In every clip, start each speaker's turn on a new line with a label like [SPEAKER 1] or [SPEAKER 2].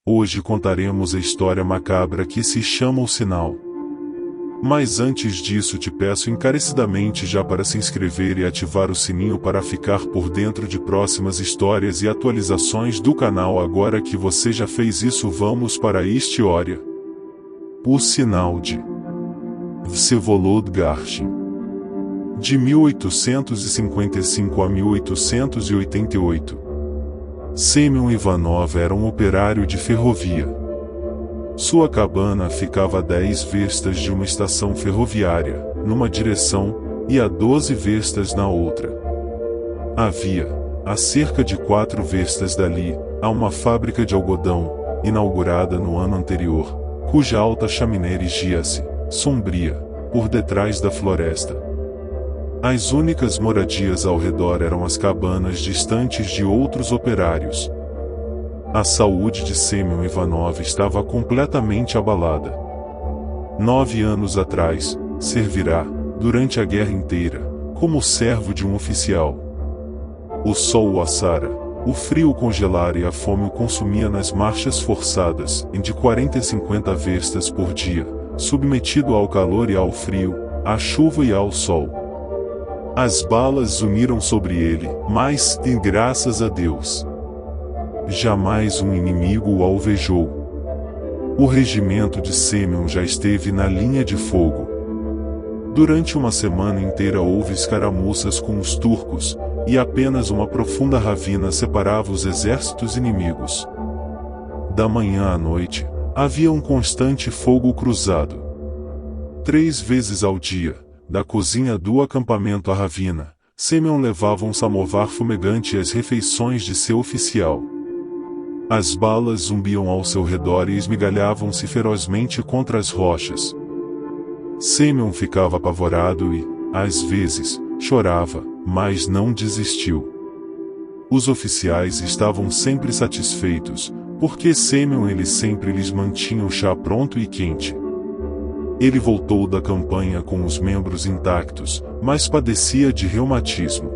[SPEAKER 1] Hoje contaremos a história macabra que se chama O Sinal. Mas antes disso te peço encarecidamente já para se inscrever e ativar o sininho para ficar por dentro de próximas histórias e atualizações do canal. Agora que você já fez isso, vamos para a história. O Sinal de Vsevolod Garshin. De 1855 a 1888. Semyon Ivanov era um operário de ferrovia. Sua cabana ficava a 10 verstas de uma estação ferroviária, numa direção, e a 12 verstas na outra. Havia, a cerca de 4 verstas dali, uma fábrica de algodão, inaugurada no ano anterior, cuja alta chaminé erigia-se, sombria, por detrás da floresta. As únicas moradias ao redor eram as cabanas distantes de outros operários. A saúde de Semyon Ivanov estava completamente abalada. 9 anos atrás, servirá, durante a guerra inteira, como servo de um oficial. O sol o assara, o frio o congelara e a fome o consumia nas marchas forçadas, de 40 a 50 verstas por dia, submetido ao calor e ao frio, à chuva e ao sol. As balas uniram sobre ele, mas, graças a Deus, jamais um inimigo o alvejou. O regimento de Semyon já esteve na linha de fogo. Durante uma semana inteira houve escaramuças com os turcos, e apenas uma profunda ravina separava os exércitos inimigos. Da manhã à noite, havia um constante fogo cruzado. 3 vezes ao dia, da cozinha do acampamento à ravina, Semyon levava um samovar fumegante às refeições de seu oficial. As balas zumbiam ao seu redor e esmigalhavam-se ferozmente contra as rochas. Semyon ficava apavorado e, às vezes, chorava, mas não desistiu. Os oficiais estavam sempre satisfeitos, porque Semyon sempre lhes mantinha o chá pronto e quente. Ele voltou da campanha com os membros intactos, mas padecia de reumatismo.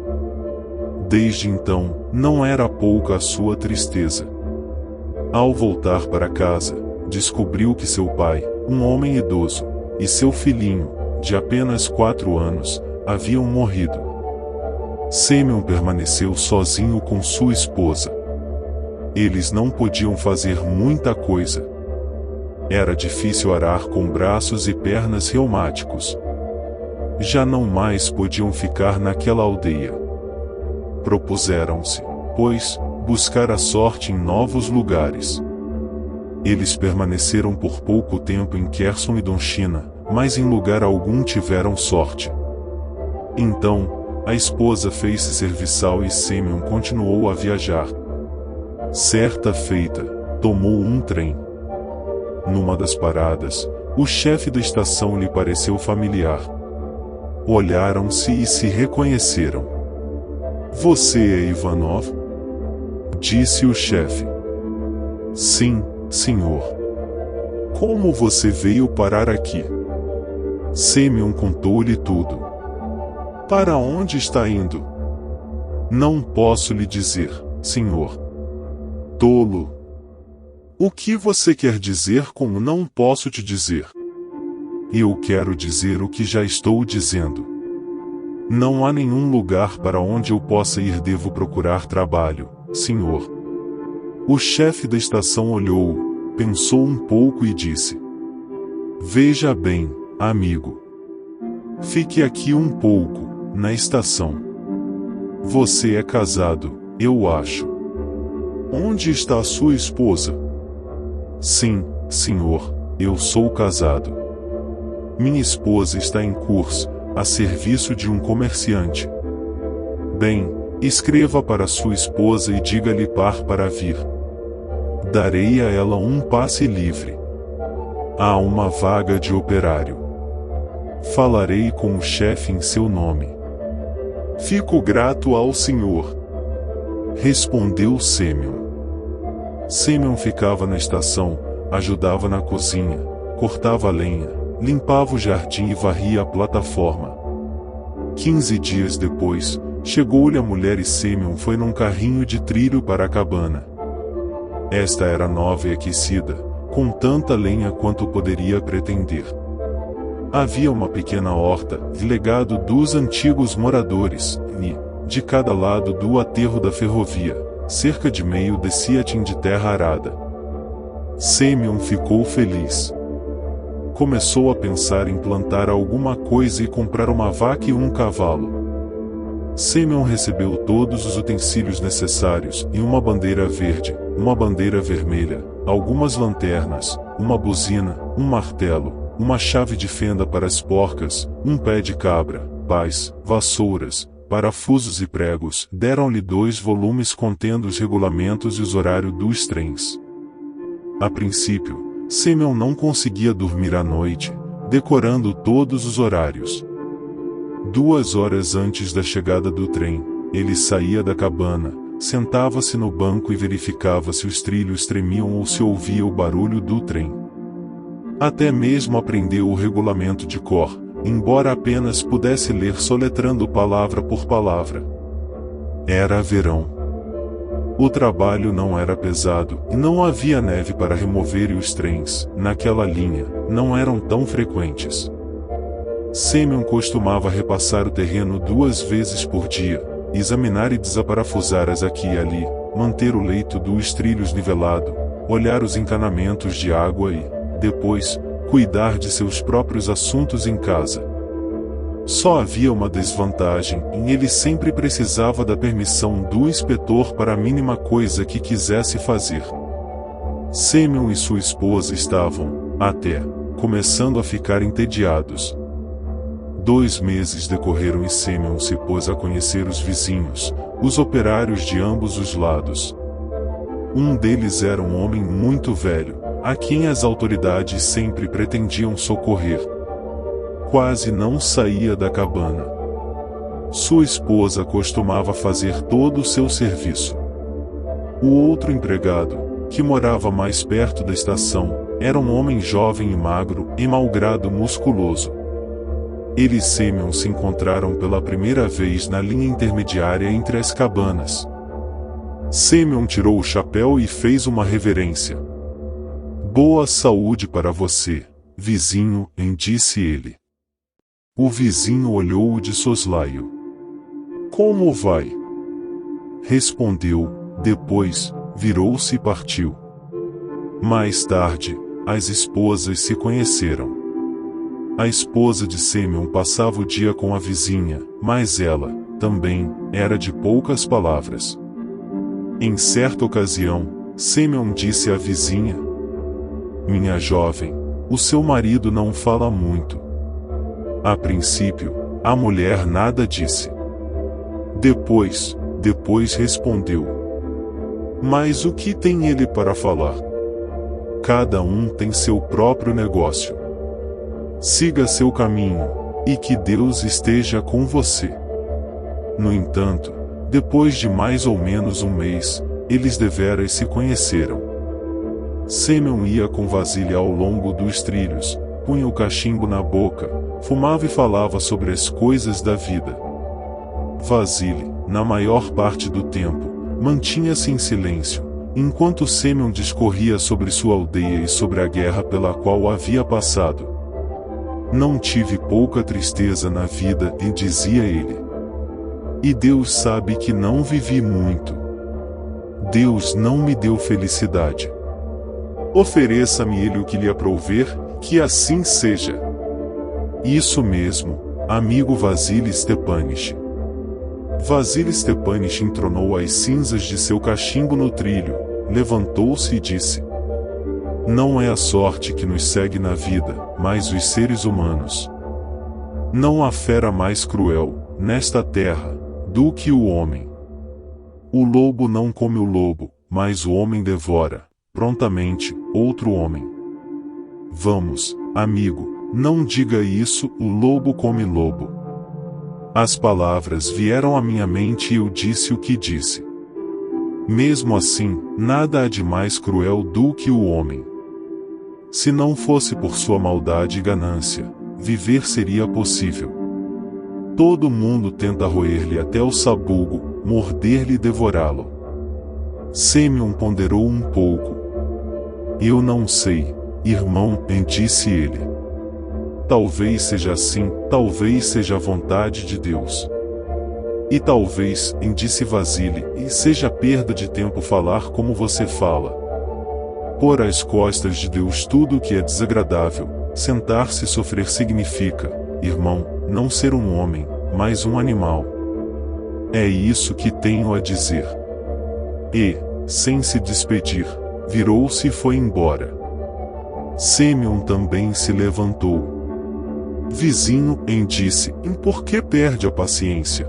[SPEAKER 1] Desde então, não era pouca a sua tristeza. Ao voltar para casa, descobriu que seu pai, um homem idoso, e seu filhinho, de apenas 4 anos, haviam morrido. Semyon permaneceu sozinho com sua esposa. Eles não podiam fazer muita coisa. Era difícil arar com braços e pernas reumáticos. Já não mais podiam ficar naquela aldeia. Propuseram-se, pois, buscar a sorte em novos lugares. Eles permaneceram por pouco tempo em Kherson e Donchina, mas em lugar algum tiveram sorte. Então, a esposa fez-se serviçal e Semyon continuou a viajar. Certa feita, tomou um trem. Numa das paradas, o chefe da estação lhe pareceu familiar. Olharam-se e se reconheceram. "Você é Ivanov?" disse o chefe. "Sim, senhor." "Como você veio parar aqui?" Semyon contou-lhe tudo. "Para onde está indo?" "Não posso lhe dizer, senhor." "Tolo! O que você quer dizer com não posso te dizer?" "Eu quero dizer o que já estou dizendo. Não há nenhum lugar para onde eu possa ir. Devo procurar trabalho, senhor." O chefe da estação olhou-o, pensou um pouco e disse: "Veja bem, amigo. Fique aqui um pouco, na estação. Você é casado, eu acho. Onde está a sua esposa?" "Sim, senhor, eu sou casado. Minha esposa está em Kurs, a serviço de um comerciante." "Bem, escreva para sua esposa e diga-lhe para vir. Darei a ela um passe livre. Há uma vaga de operário. Falarei com o chefe em seu nome." "Fico grato ao senhor", respondeu Semyon. Semyon ficava na estação, ajudava na cozinha, cortava a lenha, limpava o jardim e varria a plataforma. 15 dias depois, chegou-lhe a mulher e Semyon foi num carrinho de trilho para a cabana. Esta era nova e aquecida, com tanta lenha quanto poderia pretender. Havia uma pequena horta, legado dos antigos moradores, e, de cada lado do aterro da ferrovia, cerca de meio deciatim de terra arada. Sêmeon ficou feliz. Começou a pensar em plantar alguma coisa e comprar uma vaca e um cavalo. Sêmeon recebeu todos os utensílios necessários e uma bandeira verde, uma bandeira vermelha, algumas lanternas, uma buzina, um martelo, uma chave de fenda para as porcas, um pé de cabra, pás, vassouras, parafusos e pregos. Deram-lhe 2 volumes contendo os regulamentos e os horários dos trens. A princípio, Sêmeon não conseguia dormir à noite, decorando todos os horários. 2 horas antes da chegada do trem, ele saía da cabana, sentava-se no banco e verificava se os trilhos tremiam ou se ouvia o barulho do trem. Até mesmo aprendeu o regulamento de cor, embora apenas pudesse ler soletrando palavra por palavra. Era verão. O trabalho não era pesado, e não havia neve para remover e os trens, naquela linha, não eram tão frequentes. Sêmeon costumava repassar o terreno 2 vezes por dia, examinar e desaparafusar as aqui e ali, manter o leito dos trilhos nivelado, olhar os encanamentos de água e, depois, cuidar de seus próprios assuntos em casa. Só havia uma desvantagem, e ele sempre precisava da permissão do inspetor para a mínima coisa que quisesse fazer. Sêmeon e sua esposa estavam, até, começando a ficar entediados. 2 meses decorreram e Sêmeon se pôs a conhecer os vizinhos, os operários de ambos os lados. Um deles era um homem muito velho, a quem as autoridades sempre pretendiam socorrer. Quase não saía da cabana. Sua esposa costumava fazer todo o seu serviço. O outro empregado, que morava mais perto da estação, era um homem jovem e magro, e malgrado musculoso. Ele e Sêmeon se encontraram pela primeira vez na linha intermediária entre as cabanas. Sêmeon tirou o chapéu e fez uma reverência. "Boa saúde para você, vizinho", disse ele. O vizinho olhou-o de soslaio. "Como vai?" respondeu, depois, virou-se e partiu. Mais tarde, as esposas se conheceram. A esposa de Sêmeon passava o dia com a vizinha, mas ela, também, era de poucas palavras. Em certa ocasião, Sêmeon disse à vizinha: "Minha jovem, o seu marido não fala muito." A princípio, a mulher nada disse. Depois respondeu: "Mas o que tem ele para falar? Cada um tem seu próprio negócio. Siga seu caminho, e que Deus esteja com você." No entanto, depois de mais ou menos um mês, eles deveras se conheceram. Sêmeon ia com vasilha ao longo dos trilhos, punha o cachimbo na boca, fumava e falava sobre as coisas da vida. Vasile, na maior parte do tempo, mantinha-se em silêncio, enquanto Sêmeon discorria sobre sua aldeia e sobre a guerra pela qual havia passado. "Não tive pouca tristeza na vida", dizia ele. "E Deus sabe que não vivi muito. Deus não me deu felicidade. Ofereça-me ele o que lhe aprouver, que assim seja." "Isso mesmo, amigo Vasile Stepanich." Vasile Stepanich entronou as cinzas de seu cachimbo no trilho, levantou-se e disse: "Não é a sorte que nos segue na vida, mas os seres humanos. Não há fera mais cruel, nesta terra, do que o homem. O lobo não come o lobo, mas o homem devora, prontamente, outro homem. Vamos, amigo, não diga isso, o lobo come lobo." As palavras vieram à minha mente e eu disse o que disse. Mesmo assim, nada há de mais cruel do que o homem. Se não fosse por sua maldade e ganância, viver seria possível. Todo mundo tenta roer-lhe até o sabugo, morder-lhe e devorá-lo. Sêmion ponderou um pouco. Eu não sei, irmão, disse ele. Talvez seja assim, talvez seja a vontade de Deus. E talvez, disse Vasily, e seja perda de tempo falar como você fala. Pôr às costas de Deus tudo o que é desagradável, sentar-se e sofrer significa, irmão, não ser um homem, mas um animal. É isso que tenho a dizer. E, sem se despedir, virou-se e foi embora. Sêmion também se levantou. Vizinho, disse, por que perde a paciência?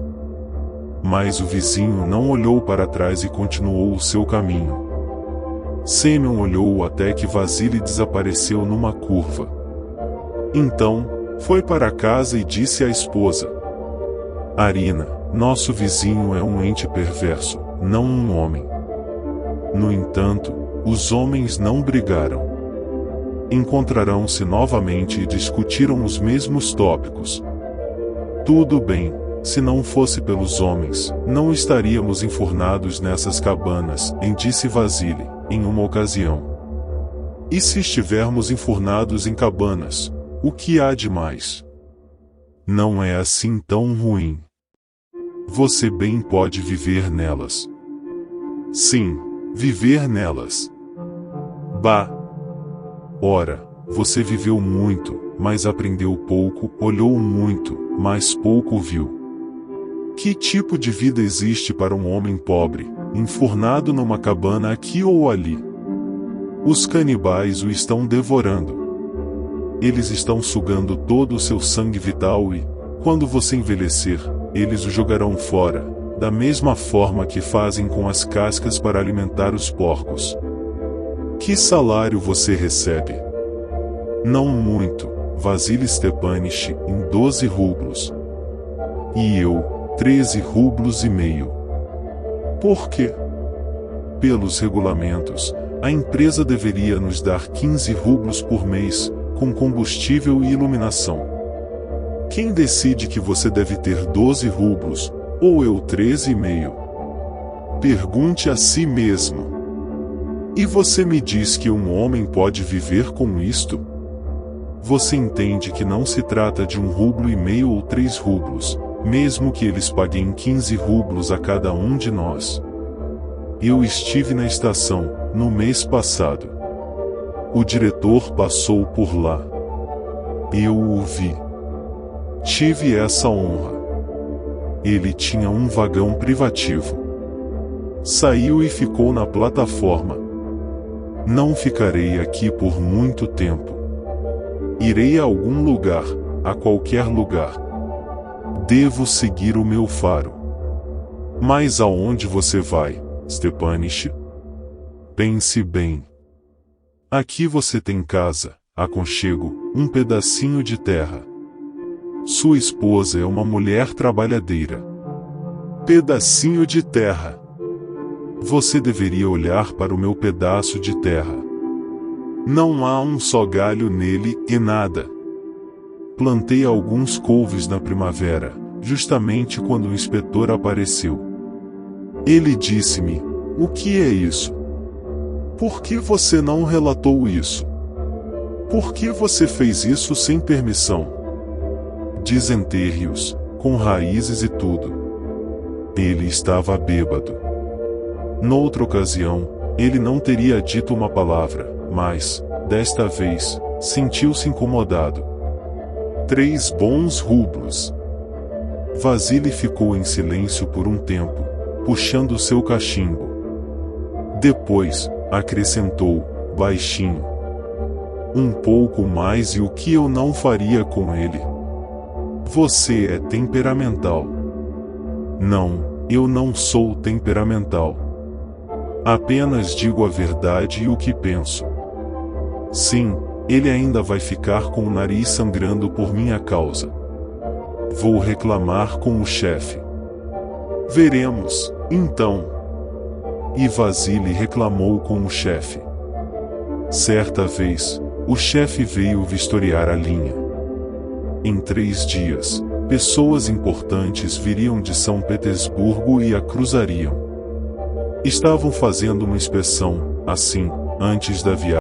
[SPEAKER 1] Mas o vizinho não olhou para trás e continuou o seu caminho. Sêmion olhou até que Vasily desapareceu numa curva. Então, foi para casa e disse à esposa: Arina, nosso vizinho é um ente perverso, não um homem. No entanto, os homens não brigaram. Encontrarão-se novamente e discutiram os mesmos tópicos. Tudo bem, se não fosse pelos homens, não estaríamos enfurnados nessas cabanas, disse Vasily, em uma ocasião. E se estivermos enfurnados em cabanas, o que há de mais? Não é assim tão ruim. Você bem pode viver nelas. Sim, viver nelas. Bah! Ora, você viveu muito, mas aprendeu pouco, olhou muito, mas pouco viu. Que tipo de vida existe para um homem pobre, enfurnado numa cabana aqui ou ali? Os canibais o estão devorando. Eles estão sugando todo o seu sangue vital e, quando você envelhecer, eles o jogarão fora, da mesma forma que fazem com as cascas para alimentar os porcos. Que salário você recebe? Não muito, Vasily Stepanich, em 12 rublos. E eu, 13 rublos e meio. Por quê? Pelos regulamentos, a empresa deveria nos dar 15 rublos por mês, com combustível e iluminação. Quem decide que você deve ter 12 rublos, ou eu 13,5? Pergunte a si mesmo. E você me diz que um homem pode viver com isto? Você entende que não se trata de 1,5 rublo ou 3 rublos, mesmo que eles paguem 15 rublos a cada um de nós. Eu estive na estação, no mês passado. O diretor passou por lá. Eu o vi. Tive essa honra. Ele tinha um vagão privativo. Saiu e ficou na plataforma. Não ficarei aqui por muito tempo. Irei a algum lugar, a qualquer lugar. Devo seguir o meu faro. Mas aonde você vai, Stepanich? Pense bem. Aqui você tem casa, aconchego, um pedacinho de terra. Sua esposa é uma mulher trabalhadeira. Pedacinho de terra. Você deveria olhar para o meu pedaço de terra. Não há um só galho nele, e nada. Plantei alguns couves na primavera, justamente quando o inspetor apareceu. Ele disse-me: o que é isso? Por que você não relatou isso? Por que você fez isso sem permissão? Desenterre-os, com raízes e tudo. Ele estava bêbado. Noutra ocasião, ele não teria dito uma palavra, mas, desta vez, sentiu-se incomodado. 3 bons rublos. Vasily ficou em silêncio por um tempo, puxando seu cachimbo. Depois, acrescentou, baixinho: um pouco mais e o que eu não faria com ele? Você é temperamental. Não, eu não sou temperamental. Apenas digo a verdade e o que penso. Sim, ele ainda vai ficar com o nariz sangrando por minha causa. Vou reclamar com o chefe. Veremos, então. E Vasily reclamou com o chefe. Certa vez, o chefe veio vistoriar a linha. Em 3 dias, pessoas importantes viriam de São Petersburgo e a cruzariam. Estavam fazendo uma inspeção, assim, antes da viagem.